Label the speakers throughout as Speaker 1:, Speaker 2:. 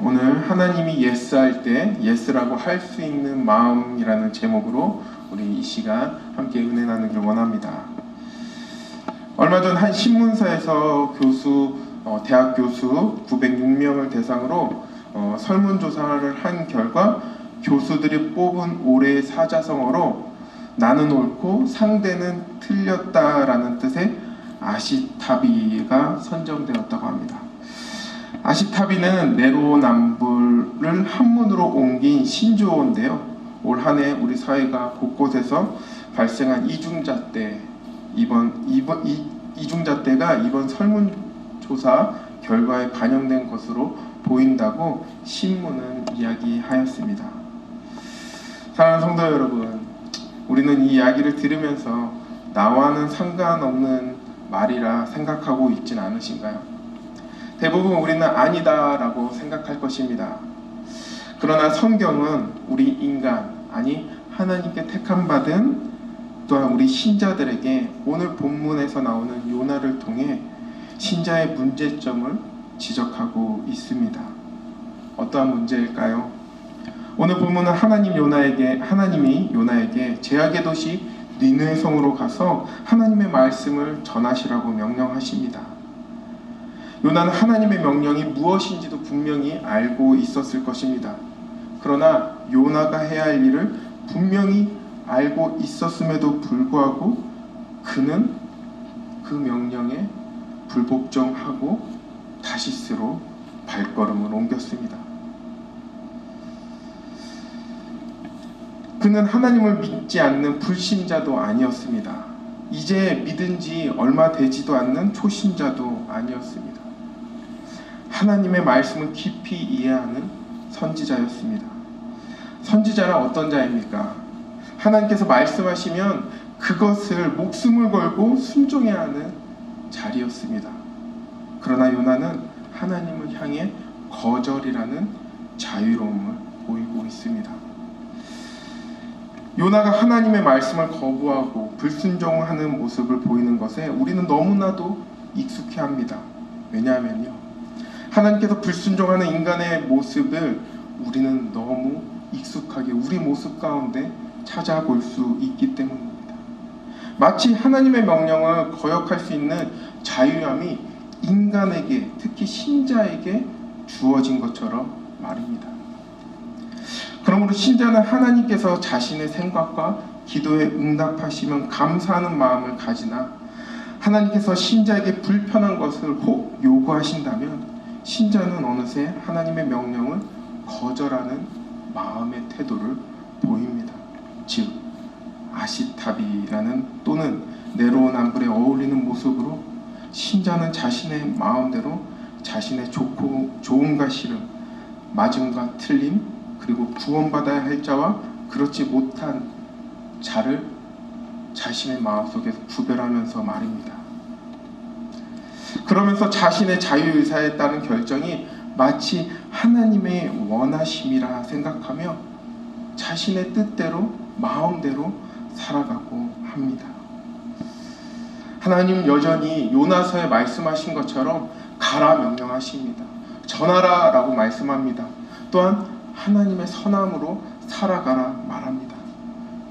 Speaker 1: 오늘 하나님이 예스할 때 예스라고 할 수 있는 마음이라는 제목으로 우리 이 시간 함께 은혜 나누기를 원합니다. 얼마 전 한 신문사에서 대학 교수 906명을 대상으로 설문조사를 한 결과 교수들이 뽑은 올해의 사자성어로 나는 옳고 상대는 틀렸다라는 뜻의 아시타비가 선정되었다고 합니다. 아시타비는 내로남불을 한문으로 옮긴 신조어인데요. 올 한 해 우리 사회가 곳곳에서 발생한 이중잣대가 이번 설문조사 결과에 반영된 것으로 보인다고 신문은 이야기하였습니다. 사랑하는 성도 여러분, 우리는 이 이야기를 들으면서 나와는 상관없는 말이라 생각하고 있진 않으신가요? 대부분 우리는 아니다라고 생각할 것입니다. 그러나 성경은 우리 인간, 아니 하나님께 택함받은 또한 우리 신자들에게 오늘 본문에서 나오는 요나를 통해 신자의 문제점을 지적하고 있습니다. 어떠한 문제일까요? 오늘 본문은 하나님이 요나에게 제약의 도시 니느웨 성으로 가서 하나님의 말씀을 전하시라고 명령하십니다. 요나는 하나님의 명령이 무엇인지도 분명히 알고 있었을 것입니다. 그러나 요나가 해야 할 일을 분명히 알고 있었음에도 불구하고 그는 그 명령에 불복종하고 다시스로 발걸음을 옮겼습니다. 그는 하나님을 믿지 않는 불신자도 아니었습니다. 이제 믿은 지 얼마 되지도 않는 초신자도 아니었습니다. 하나님의 말씀을 깊이 이해하는 선지자였습니다. 선지자는 어떤 자입니까? 하나님께서 말씀하시면 그것을 목숨을 걸고 순종해야 하는 자리였습니다. 그러나 요나는 하나님을 향해 거절이라는 자유로움을 보이고 있습니다. 요나가 하나님의 말씀을 거부하고 불순종하는 모습을 보이는 것에 우리는 너무나도 익숙해합니다. 왜냐하면요, 하나님께서 불순종하는 인간의 모습을 우리는 너무 익숙하게 우리 모습 가운데 찾아볼 수 있기 때문입니다. 마치 하나님의 명령을 거역할 수 있는 자유함이 인간에게, 특히 신자에게 주어진 것처럼 말입니다. 그러므로 신자는 하나님께서 자신의 생각과 기도에 응답하시면 감사하는 마음을 가지나 하나님께서 신자에게 불편한 것을 혹 요구하신다면 신자는 어느새 하나님의 명령을 거절하는 마음의 태도를 보입니다. 즉 아시타비라는 또는 내로남불에 어울리는 모습으로 신자는 자신의 마음대로 자신의 좋음과 싫음, 맞음과 틀림, 그리고 구원받아야 할 자와 그렇지 못한 자를 자신의 마음속에서 구별하면서 말입니다. 그러면서 자신의 자유의사에 따른 결정이 마치 하나님의 원하심이라 생각하며 자신의 뜻대로 마음대로 살아가고 합니다. 하나님은 여전히 요나서에 말씀하신 것처럼 가라 명령하십니다. 전하라 라고 말씀합니다. 또한 하나님의 선함으로 살아가라 말합니다.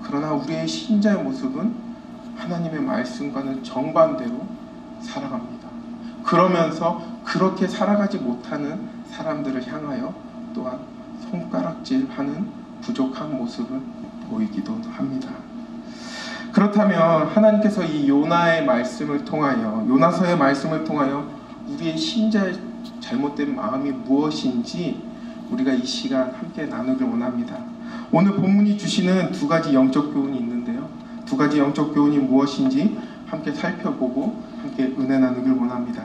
Speaker 1: 그러나 우리의 신자의 모습은 하나님의 말씀과는 정반대로 살아갑니다. 그러면서 그렇게 살아가지 못하는 사람들을 향하여 또한 손가락질하는 부족한 모습을 보이기도 합니다. 그렇다면 하나님께서 이 요나의 말씀을 통하여, 요나서의 말씀을 통하여 우리의 신자의 잘못된 마음이 무엇인지 우리가 이 시간 함께 나누길 원합니다. 오늘 본문이 주시는 두 가지 영적 교훈이 있는데요. 두 가지 영적 교훈이 무엇인지 함께 살펴보고 함께 은혜 나누길 원합니다.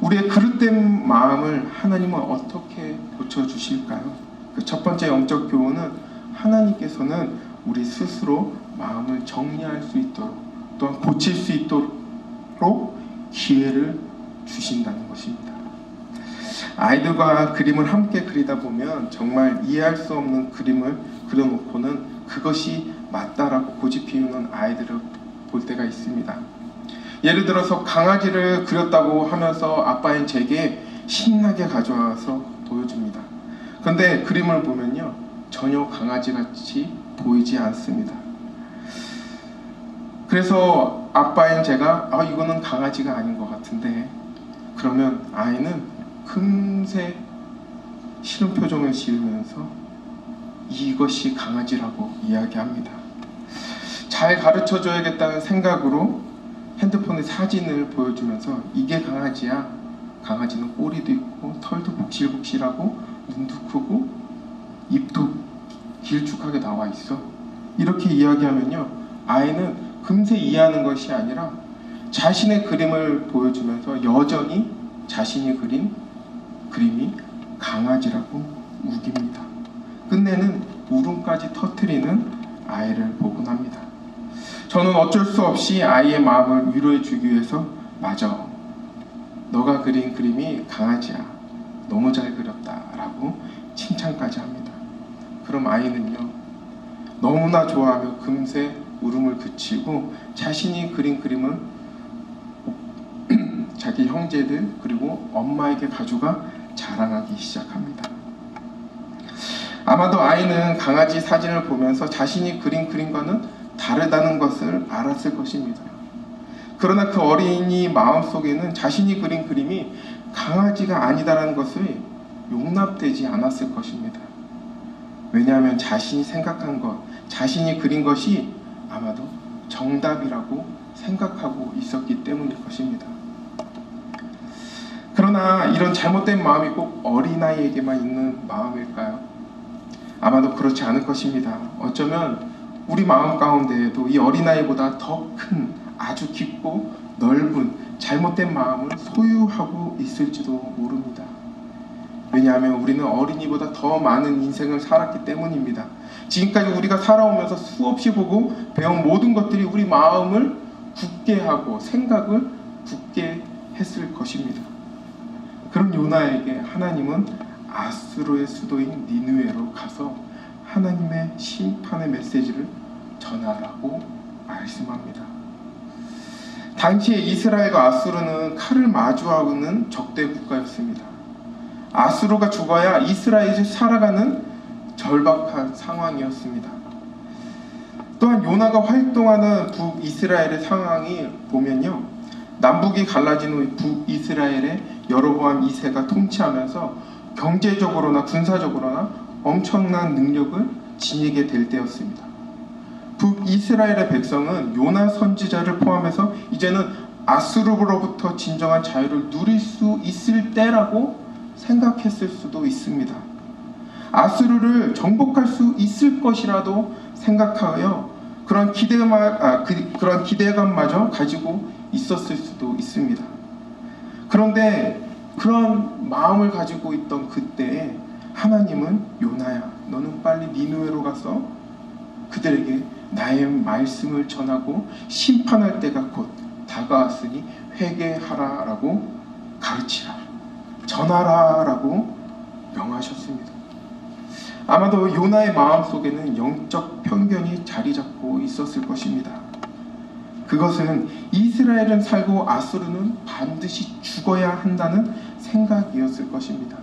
Speaker 1: 우리의 그릇된 마음을 하나님은 어떻게 고쳐주실까요? 그 첫 번째 영적 교훈은 하나님께서는 우리 스스로 마음을 정리할 수 있도록 또한 고칠 수 있도록 기회를 주신다는 것입니다. 아이들과 그림을 함께 그리다 보면 정말 이해할 수 없는 그림을 그려놓고는 그것이 맞다라고 고집 피우는 아이들을 볼 때가 있습니다. 예를 들어서 강아지를 그렸다고 하면서 아빠인 제게 신나게 가져와서 보여줍니다. 그런데 그림을 보면요, 전혀 강아지같이 보이지 않습니다. 그래서 아빠인 제가 이거는 강아지가 아닌 것 같은데, 그러면 아이는 금세 싫은 표정을 지으면서 이것이 강아지라고 이야기합니다. 잘 가르쳐줘야겠다는 생각으로 핸드폰에 사진을 보여주면서 이게 강아지야. 강아지는 꼬리도 있고 털도 복실복실하고 눈도 크고 입도 길쭉하게 나와 있어. 이렇게 이야기하면요, 아이는 금세 이해하는 것이 아니라 자신의 그림을 보여주면서 여전히 자신이 그린 그림이 강아지라고 우깁니다. 끝내는 울음까지 터뜨리는 아이를 보곤 합니다. 저는 어쩔 수 없이 아이의 마음을 위로해 주기 위해서 맞아, 너가 그린 그림이 강아지야. 너무 잘 그렸다 라고 칭찬까지 합니다. 그럼 아이는요, 너무나 좋아하며 금세 울음을 그치고 자신이 그린 그림을 자기 형제들 그리고 엄마에게 가져가 자랑하기 시작합니다. 아마도 아이는 강아지 사진을 보면서 자신이 그린 그림과는 다르다는 것을 알았을 것입니다. 그러나 그 어린이 마음속에는 자신이 그린 그림이 강아지가 아니다라는 것을 용납되지 않았을 것입니다. 왜냐하면 자신이 생각한 것, 자신이 그린 것이 아마도 정답이라고 생각하고 있었기 때문일 것입니다. 그러나 이런 잘못된 마음이 꼭 어린아이에게만 있는 마음일까요? 아마도 그렇지 않을 것입니다. 어쩌면 우리 마음 가운데에도 이 어린아이보다 더 큰, 아주 깊고 넓은 잘못된 마음을 소유하고 있을지도 모릅니다. 왜냐하면 우리는 어린이보다 더 많은 인생을 살았기 때문입니다. 지금까지 우리가 살아오면서 수없이 보고 배운 모든 것들이 우리 마음을 굳게 하고 생각을 굳게 했을 것입니다. 그런 요나에게 하나님은 아수르의 수도인 니느웨로 가서 하나님의 심판의 메시지를 전하라고 말씀합니다. 당시에 이스라엘과 아수르는 칼을 마주하는 적대 국가였습니다. 아수르가 죽어야 이스라엘이 살아가는 절박한 상황이었습니다. 또한 요나가 활동하는 북이스라엘의 상황이 보면요, 남북이 갈라진 후 북이스라엘의 여로보암 2세가 통치하면서 경제적으로나 군사적으로나 엄청난 능력을 지니게 될 때였습니다. 북이스라엘의 백성은 요나 선지자를 포함해서 이제는 아수르로부터 진정한 자유를 누릴 수 있을 때라고 생각했을 수도 있습니다. 아수르를 정복할 수 있을 것이라도 생각하여 그런 기대감마저 가지고 있었을 수도 있습니다. 그런데 그런 마음을 가지고 있던 그때에 하나님은 요나야, 너는 빨리 니느웨로 가서 그들에게 나의 말씀을 전하고 심판할 때가 곧 다가왔으니 회개하라 라고 가르치라, 전하라 라고 명하셨습니다. 아마도 요나의 마음속에는 영적 편견이 자리 잡고 있었을 것입니다. 그것은 이스라엘은 살고 아수르는 반드시 죽어야 한다는 생각이었을 것입니다.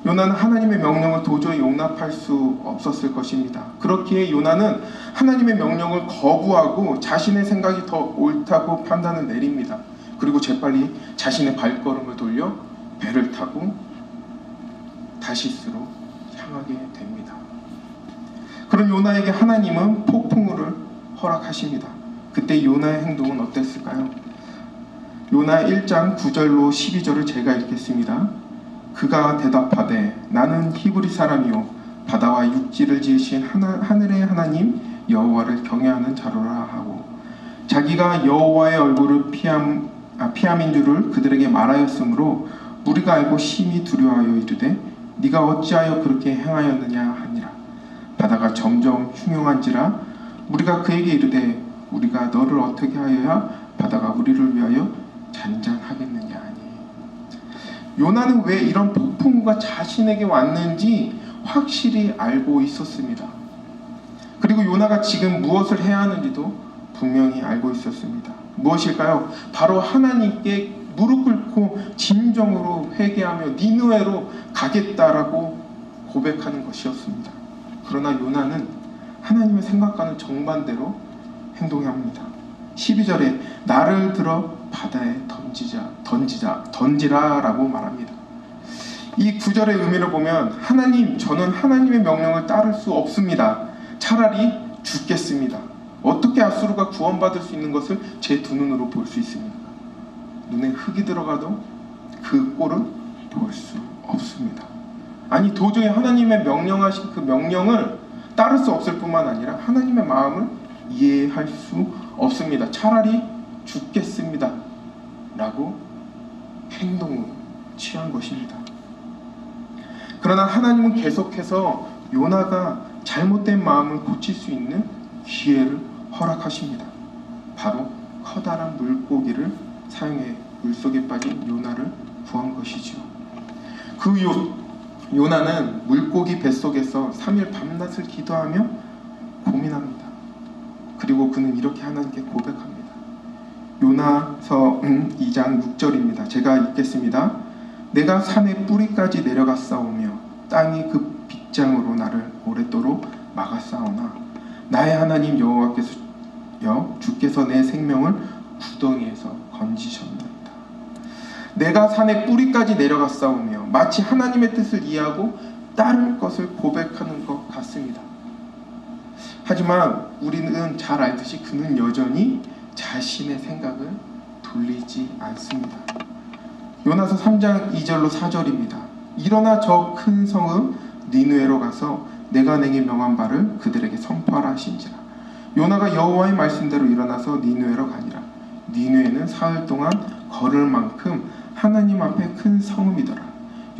Speaker 1: 요나는 하나님의 명령을 도저히 용납할 수 없었을 것입니다. 그렇기에 요나는 하나님의 명령을 거부하고 자신의 생각이 더 옳다고 판단을 내립니다. 그리고 재빨리 자신의 발걸음을 돌려 배를 타고 다시스로 향하게 됩니다. 그런 요나에게 하나님은 폭풍우를 허락하십니다. 그때 요나의 행동은 어땠을까요? 요나 1장 9절로 12절을 제가 읽겠습니다. 그가 대답하되 나는 히브리 사람이요 바다와 육지를 지으신 하늘의 하나님 여호와를 경외하는 자로라 하고, 자기가 여호와의 얼굴을 피함인 줄을 그들에게 말하였으므로 우리가 알고 심히 두려워하여 이르되 네가 어찌하여 그렇게 행하였느냐 하니라. 바다가 점점 흉흉한지라 우리가 그에게 이르되 우리가 너를 어떻게 하여야 바다가 우리를 위하여 잔잔하겠느냐 하니. 요나는 왜 이런 폭풍우가 자신에게 왔는지 확실히 알고 있었습니다. 그리고 요나가 지금 무엇을 해야 하는지도 분명히 알고 있었습니다. 무엇일까요? 바로 하나님께 무릎 꿇고 진정으로 회개하며 니느웨로 가겠다라고 고백하는 것이었습니다. 그러나 요나는 하나님의 생각과는 정반대로 행동합니다. 12절에 나를 들어 바다에 던지라라고 말합니다. 이 구절의 의미를 보면 하나님, 저는 하나님의 명령을 따를 수 없습니다. 차라리 죽겠습니다. 어떻게 아수르가 구원받을 수 있는 것을 제 두 눈으로 볼 수 있습니까? 눈에 흙이 들어가도 그 꼴은 볼 수 없습니다. 아니, 도저히 하나님의 명령하신 그 명령을 따를 수 없을 뿐만 아니라 하나님의 마음을 이해할 수 없습니다. 차라리 죽겠습니다 라고 행동을 취한 것입니다. 그러나 하나님은 계속해서 요나가 잘못된 마음을 고칠 수 있는 기회를 허락하십니다. 바로 커다란 물고기를 사용해 물속에 빠진 요나를 구한 것이죠. 그 요나는 물고기 뱃속에서 3일 밤낮을 기도하며 고민합니다. 그리고 그는 이렇게 하나님께 고백합니다. 요나서 2장 6절입니다. 제가 읽겠습니다. 내가 산의 뿌리까지 내려갔사오며 땅이 그 빗장으로 나를 오랫도록 막았사오나 나의 하나님 여호와께서 주께서 내 생명을 구덩이에서 건지셨나이다. 내가 산의 뿌리까지 내려갔사오며 마치 하나님의 뜻을 이해하고 따를 것을 고백하는 것 같습니다. 하지만 우리는 잘 알듯이 그는 여전히 자신의 생각을 돌리지 않습니다. 요나서 3장 2절로 4절입니다. 일어나 저 큰 성읍 니느웨로 가서 내가 내게 명한 바를 그들에게 선포하라 하신지라. 요나가 여호와의 말씀대로 일어나서 니느웨로 가니라. 니느웨는 사흘 동안 걸을 만큼 하나님 앞에 큰 성읍이더라.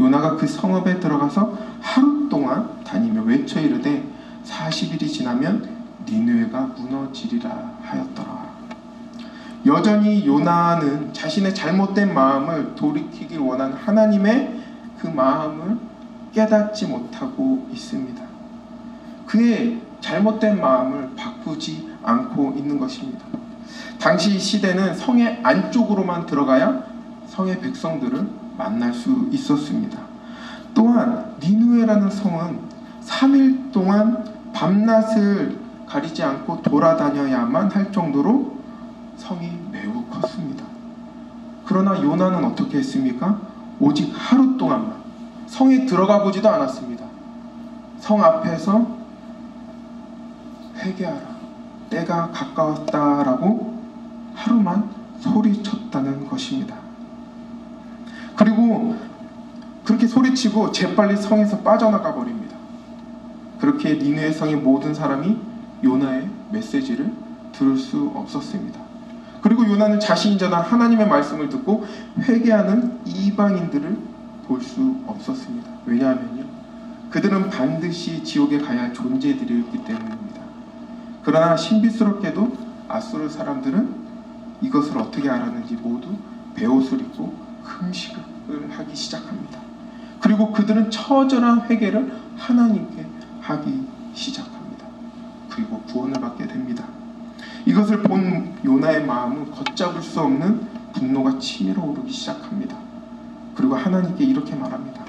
Speaker 1: 요나가 그 성읍에 들어가서 하루 동안 다니며 외쳐 이르되 40일이 지나면 니느웨가 무너지리라 하였더라. 여전히 요나는 자신의 잘못된 마음을 돌이키길 원하는 하나님의 그 마음을 깨닫지 못하고 있습니다. 그의 잘못된 마음을 바꾸지 않고 있는 것입니다. 당시 시대는 성의 안쪽으로만 들어가야 성의 백성들을 만날 수 있었습니다. 또한 니느웨라는 성은 3일 동안 밤낮을 가리지 않고 돌아다녀야만 할 정도로 성이 매우 컸습니다. 그러나 요나는 어떻게 했습니까? 오직 하루 동안만 성에 들어가 보지도 않았습니다. 성 앞에서 회개하라, 때가 가까웠다라고 하루만 소리쳤다는 것입니다. 그리고 그렇게 소리치고 재빨리 성에서 빠져나가 버립니다. 그렇게 니느웨 성의 모든 사람이 요나의 메시지를 들을 수 없었습니다. 그리고 요나는 자신이 전한 하나님의 말씀을 듣고 회개하는 이방인들을 볼 수 없었습니다. 왜냐하면요, 그들은 반드시 지옥에 가야 할 존재들이었기 때문입니다. 그러나 신비스럽게도 아수르 사람들은 이것을 어떻게 알았는지 모두 베옷을 입고 금식을 하기 시작합니다. 그리고 그들은 처절한 회개를 하나님께 하기 시작합니다. 그리고 구원을 받게 됩니다. 이것을 본 요나의 마음은 걷잡을 수 없는 분노가 치밀어 오르기 시작합니다. 그리고 하나님께 이렇게 말합니다.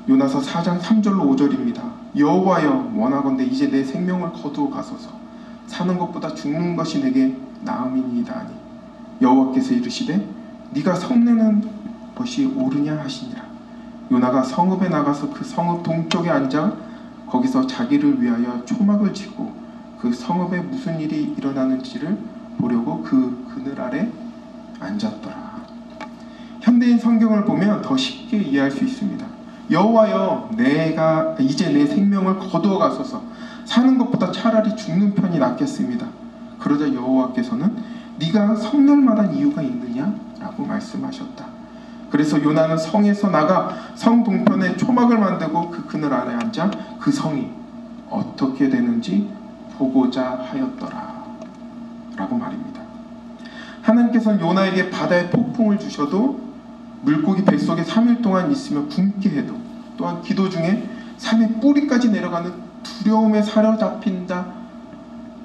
Speaker 1: 요나서 4장 3절로 5절입니다. 여호와여, 원하건대 이제 내 생명을 거두어 가소서. 사는 것보다 죽는 것이 내게 나음이니이다 하니 여호와께서 이르시되 네가 성내는 것이 옳으냐 하시니라. 요나가 성읍에 나가서 그 성읍 동쪽에 앉아 거기서 자기를 위하여 초막을 치고 그 성읍에 무슨 일이 일어나는지를 보려고 그 그늘 아래 앉았더라. 현대인 성경을 보면 더 쉽게 이해할 수 있습니다. 여호와여, 내가 이제 내 생명을 거두어 가소서. 사는 것보다 차라리 죽는 편이 낫겠습니다. 그러자 여호와께서는 네가 성낼 만한 이유가 있느냐? 라고 말씀하셨다. 그래서 요나는 성에서 나가 성 동편에 초막을 만들고 그 그늘 아래 앉아 그 성이 어떻게 되는지 보고자 하였더라 라고 말입니다. 하나님께서는 요나에게 바다의 폭풍을 주셔도 물고기 뱃속에 3일 동안 있으며 굶게 해도, 또한 기도 중에 산의 뿌리까지 내려가는 두려움에 사로잡힌다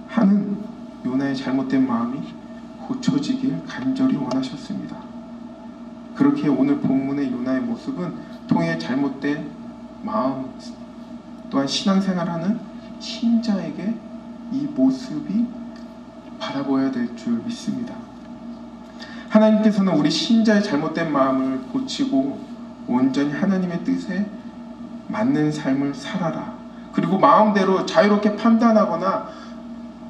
Speaker 1: 하는 요나의 잘못된 마음이 고쳐지길 간절히 원하셨습니다. 그렇게 오늘 본문의 요나의 모습은 통해 잘못된 마음 또한 신앙생활하는 신자에게 이 모습이 바라보아야 될 줄 믿습니다. 하나님께서는 우리 신자의 잘못된 마음을 고치고 온전히 하나님의 뜻에 맞는 삶을 살아라. 그리고 마음대로 자유롭게 판단하거나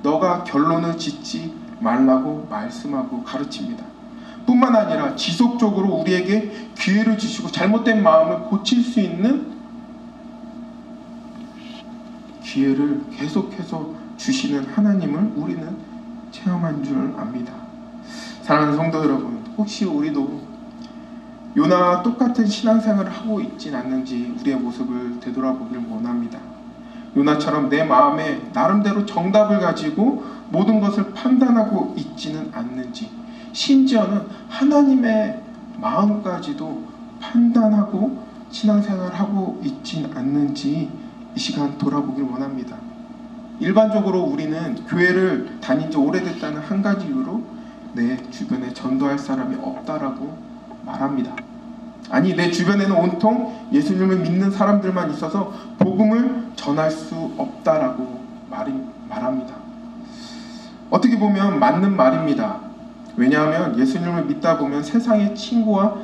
Speaker 1: 너가 결론을 짓지 말라고 말씀하고 가르칩니다. 뿐만 아니라 지속적으로 우리에게 기회를 주시고 잘못된 마음을 고칠 수 있는 기회를 계속해서 주시는 하나님을 우리는 체험한 줄 압니다. 사랑하는 성도 여러분, 혹시 우리도 요나와 똑같은 신앙생활을 하고 있진 않는지 우리의 모습을 되돌아보길 원합니다. 요나처럼 내 마음에 나름대로 정답을 가지고 모든 것을 판단하고 있지는 않는지, 심지어는 하나님의 마음까지도 판단하고 신앙생활하고 있진 않는지 이 시간 돌아보길 원합니다. 일반적으로 우리는 교회를 다닌 지 오래됐다는 한 가지 이유로 내 주변에 전도할 사람이 없다라고 말합니다. 아니, 내 주변에는 온통 예수님을 믿는 사람들만 있어서 복음을 전할 수 없다라고 말합니다. 어떻게 보면 맞는 말입니다. 왜냐하면 예수님을 믿다 보면 세상의 친구와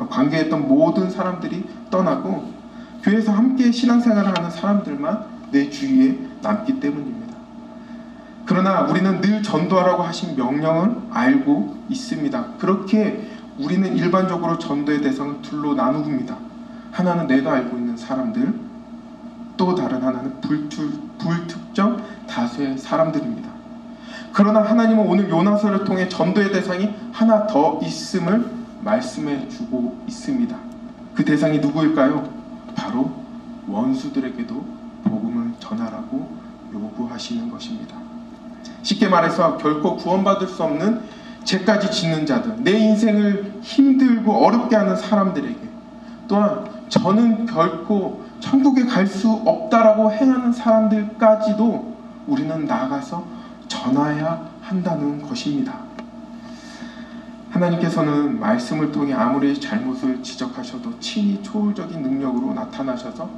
Speaker 1: 관계했던 모든 사람들이 떠나고 교회에서 함께 신앙생활을 하는 사람들만 내 주위에 남기 때문입니다. 그러나 우리는 늘 전도하라고 하신 명령을 알고 있습니다. 그렇게 우리는 일반적으로 전도의 대상을 둘로 나누습니다. 하나는 내가 알고 있는 사람들, 또 다른 하나는 불특정 다수의 사람들입니다. 그러나 하나님은 오늘 요나서를 통해 전도의 대상이 하나 더 있음을 말씀해 주고 있습니다. 그 대상이 누구일까요? 바로 원수들에게도 복음을 전하라고 요구하시는 것입니다. 쉽게 말해서 결코 구원받을 수 없는 죄까지 짓는 자들, 내 인생을 힘들고 어렵게 하는 사람들에게, 또한 저는 결코 천국에 갈 수 없다라고 행하는 사람들까지도 우리는 나아가서 전해야 한다는 것입니다. 하나님께서는 말씀을 통해 아무리 잘못을 지적하셔도 친히 초월적인 능력으로 나타나셔서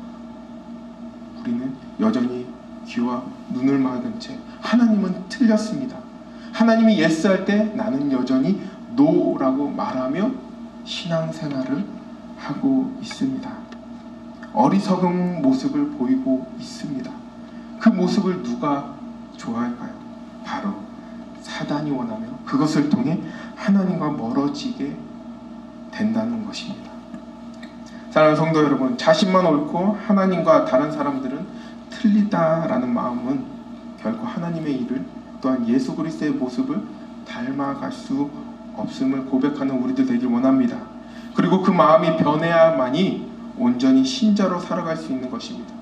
Speaker 1: 우리는 여전히 귀와 눈을 막은 채 하나님은 틀렸습니다, 하나님이 예스할 때 나는 여전히 노라고 말하며 신앙생활을 하고 있습니다. 어리석은 모습을 보이고 있습니다. 그 모습을 누가 좋아할까요? 바로 사단이 원하며 그것을 통해 하나님과 멀어지게 된다는 것입니다. 사랑하는 성도 여러분, 자신만 옳고 하나님과 다른 사람들은 틀리다라는 마음은 결코 하나님의 일을, 또한 예수 그리스도의 모습을 닮아갈 수 없음을 고백하는 우리들 되길 원합니다. 그리고 그 마음이 변해야만이 온전히 신자로 살아갈 수 있는 것입니다.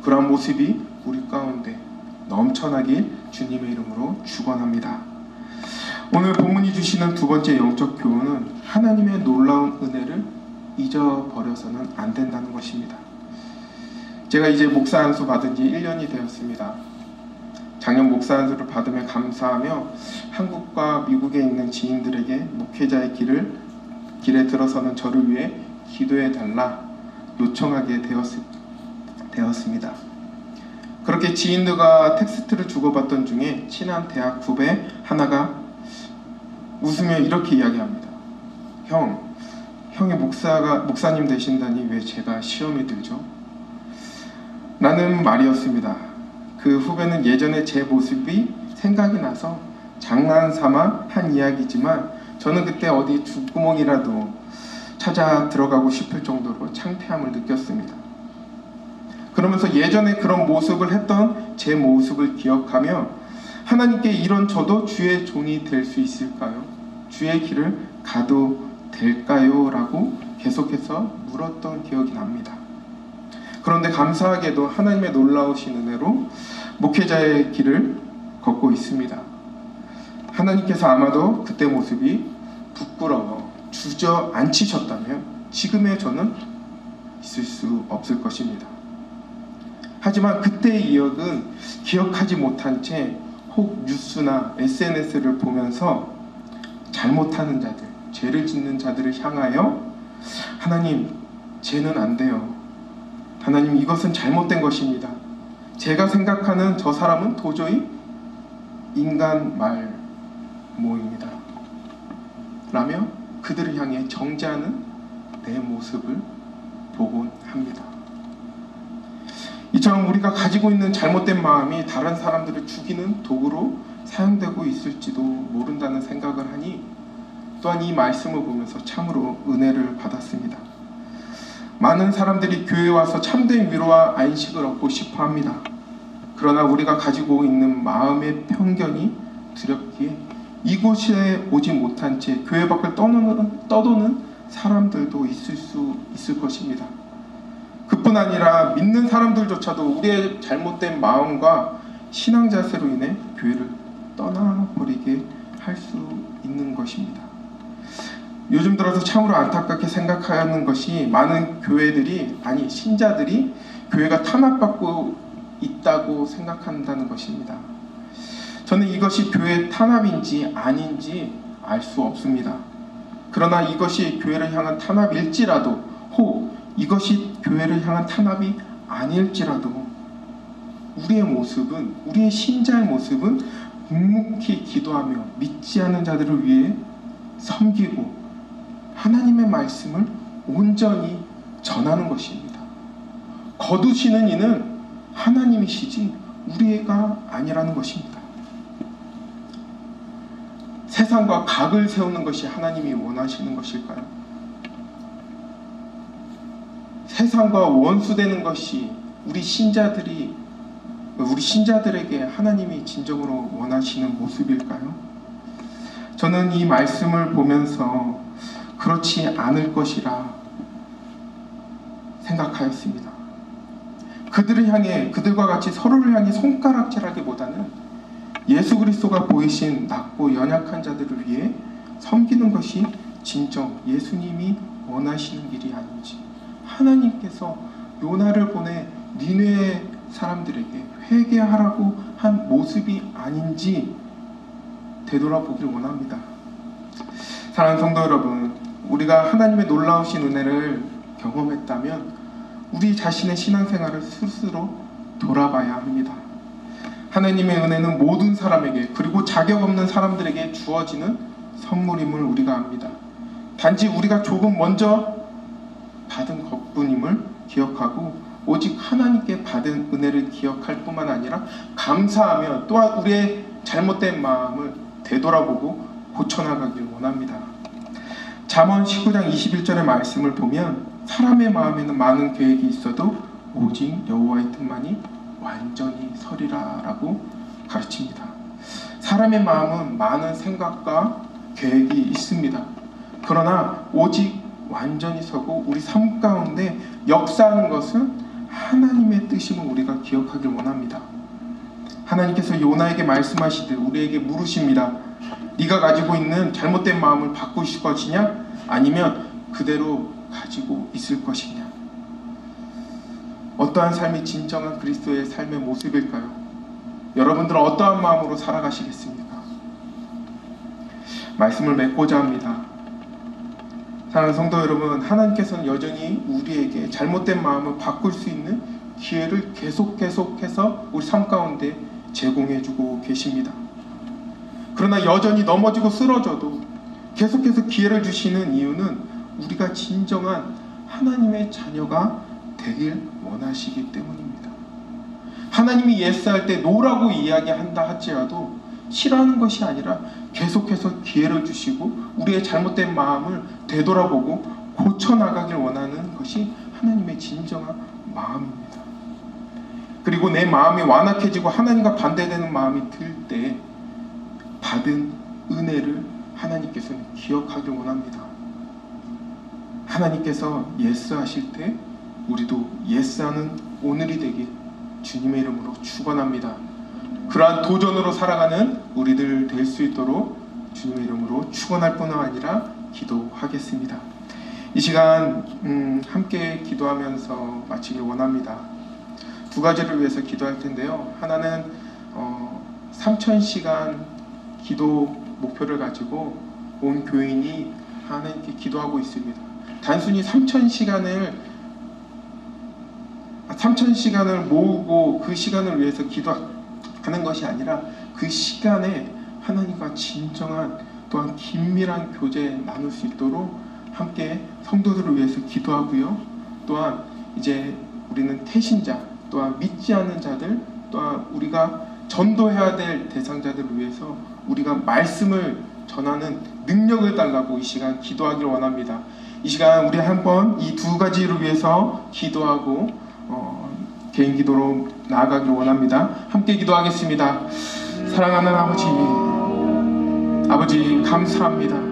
Speaker 1: 그러한 모습이 우리 가운데 넘쳐나길 주님의 이름으로 축원합니다. 오늘 본문이 주시는 두 번째 영적 교훈은 하나님의 놀라운 은혜를 잊어버려서는 안 된다는 것입니다. 제가 이제 목사 안수 받은 지 1년이 되었습니다. 작년 목사 안수를 받으며 감사하며 한국과 미국에 있는 지인들에게 목회자의 길에 들어서는 저를 위해 기도해 달라 요청하게 되었습니다. 그렇게 지인들과 텍스트를 주고받던 중에 친한 대학 후배 하나가 웃으며 이렇게 이야기합니다. 형이 목사님 되신다니 왜 제가 시험에 들죠? 라는 말이었습니다. 그 후배는 예전에 제 모습이 생각이 나서 장난삼아 한 이야기지만 저는 그때 어디 뒷구멍이라도 찾아 들어가고 싶을 정도로 창피함을 느꼈습니다. 그러면서 예전에 그런 모습을 했던 제 모습을 기억하며 하나님께 이런 저도 주의 종이 될 수 있을까요? 주의 길을 가도 될까요? 라고 계속해서 물었던 기억이 납니다. 그런데 감사하게도 하나님의 놀라우신 은혜로 목회자의 길을 걷고 있습니다. 하나님께서 아마도 그때 모습이 부끄러워 주저앉히셨다면 지금의 저는 있을 수 없을 것입니다. 하지만 그때의 이역은 기억하지 못한 채 혹 뉴스나 SNS를 보면서 잘못하는 자들, 죄를 짓는 자들을 향하여 하나님, 죄는 안 돼요. 하나님, 이것은 잘못된 것입니다. 제가 생각하는 저 사람은 도저히 인간 말모입니다. 라며 그들을 향해 정죄하는 내 모습을 보곤 합니다. 이처럼 우리가 가지고 있는 잘못된 마음이 다른 사람들을 죽이는 도구로 사용되고 있을지도 모른다는 생각을 하니 또한 이 말씀을 보면서 참으로 은혜를 받았습니다. 많은 사람들이 교회에 와서 참된 위로와 안식을 얻고 싶어 합니다. 그러나 우리가 가지고 있는 마음의 편견이 두렵기에 이곳에 오지 못한 채 교회 밖을 떠도는 사람들도 있을 것입니다. 그뿐 아니라 믿는 사람들조차도 우리의 잘못된 마음과 신앙 자세로 인해 교회를 떠나버리게 할 수 있는 것입니다. 요즘 들어서 참으로 안타깝게 생각하는 것이 많은 교회들이, 아니 신자들이 교회가 탄압받고 있다고 생각한다는 것입니다. 저는 이것이 교회 탄압인지 아닌지 알 수 없습니다. 그러나 이것이 교회를 향한 탄압일지라도, 혹 이것이 교회를 향한 탄압이 아닐지라도 우리의 모습은, 우리의 신자의 모습은 묵묵히 기도하며 믿지 않는 자들을 위해 섬기고 하나님의 말씀을 온전히 전하는 것입니다. 거두시는 이는 하나님이시지 우리가 아니라는 것입니다. 세상과 각을 세우는 것이 하나님이 원하시는 것일까요? 세상과 원수되는 것이 우리 신자들에게 하나님이 진정으로 원하시는 모습일까요? 저는 이 말씀을 보면서 그렇지 않을 것이라 생각하였습니다. 그들과 같이 서로를 향해 손가락질하기보다는 예수 그리스도가 보이신 낮고 연약한 자들을 위해 섬기는 것이 진정 예수님이 원하시는 일이 아닌지, 하나님께서 요나를 보내 니느웨 사람들에게 회개하라고 한 모습이 아닌지 되돌아보길 원합니다. 사랑하는 성도 여러분, 우리가 하나님의 놀라우신 은혜를 경험했다면 우리 자신의 신앙생활을 스스로 돌아봐야 합니다. 하나님의 은혜는 모든 사람에게, 그리고 자격 없는 사람들에게 주어지는 선물임을 우리가 압니다. 단지 우리가 조금 먼저 받은 것뿐임을 기억하고 오직 하나님께 받은 은혜를 기억할 뿐만 아니라 감사하며 또한 우리의 잘못된 마음을 되돌아보고 고쳐나가길 원합니다. 잠언 19장 21절의 말씀을 보면 사람의 마음에는 많은 계획이 있어도 오직 여호와의 뜻만이 완전히 서리라 라고 가르칩니다. 사람의 마음은 많은 생각과 계획이 있습니다. 그러나 오직 완전히 서고 우리 삶 가운데 역사하는 것은 하나님의 뜻임을 우리가 기억하길 원합니다. 하나님께서 요나에게 말씀하시듯 우리에게 물으십니다. 네가 가지고 있는 잘못된 마음을 바꾸실 것이냐? 아니면 그대로 가지고 있을 것이냐? 어떠한 삶이 진정한 그리스도의 삶의 모습일까요? 여러분들은 어떠한 마음으로 살아가시겠습니까? 말씀을 맺고자 합니다. 사랑하는 성도 여러분, 하나님께서는 여전히 우리에게 잘못된 마음을 바꿀 수 있는 기회를 계속해서 우리 삶 가운데 제공해주고 계십니다. 그러나 여전히 넘어지고 쓰러져도 계속해서 기회를 주시는 이유는 우리가 진정한 하나님의 자녀가 되길 원하시기 때문입니다. 하나님이 예스할 때 노라고 이야기한다 할지라도 싫어하는 것이 아니라 계속해서 기회를 주시고 우리의 잘못된 마음을 되돌아보고 고쳐나가길 원하는 것이 하나님의 진정한 마음입니다. 그리고 내 마음이 완악해지고 하나님과 반대되는 마음이 들 때 받은 은혜를 하나님께서는 기억하길 원합니다. 하나님께서 예스하실 때 우리도 예스하는 오늘이 되길 주님의 이름으로 축원합니다. 그러한 도전으로 살아가는 우리들 될 수 있도록 주님의 이름으로 축원할 뿐만 아니라 기도하겠습니다. 이 시간 함께 기도하면서 마치길 원합니다. 두 가지를 위해서 기도할 텐데요. 하나는 3000시간 기도 목표를 가지고 온 교인이 하나님께 기도하고 있습니다. 단순히 3,000시간을 모으고 그 시간을 위해서 기도하는 것이 아니라 그 시간에 하나님과 진정한 또한 긴밀한 교제 나눌 수 있도록 함께 성도들을 위해서 기도하고요. 또한 이제 우리는 태신자, 또한 믿지 않는 자들, 또한 우리가 전도해야 될 대상자들을 위해서 우리가 말씀을 전하는 능력을 달라고 이 시간 기도하기를 원합니다. 이 시간 우리 한번 이 두 가지를 위해서 기도하고 개인 기도로 나아가기를 원합니다. 함께 기도하겠습니다. 사랑하는 아버지 감사합니다.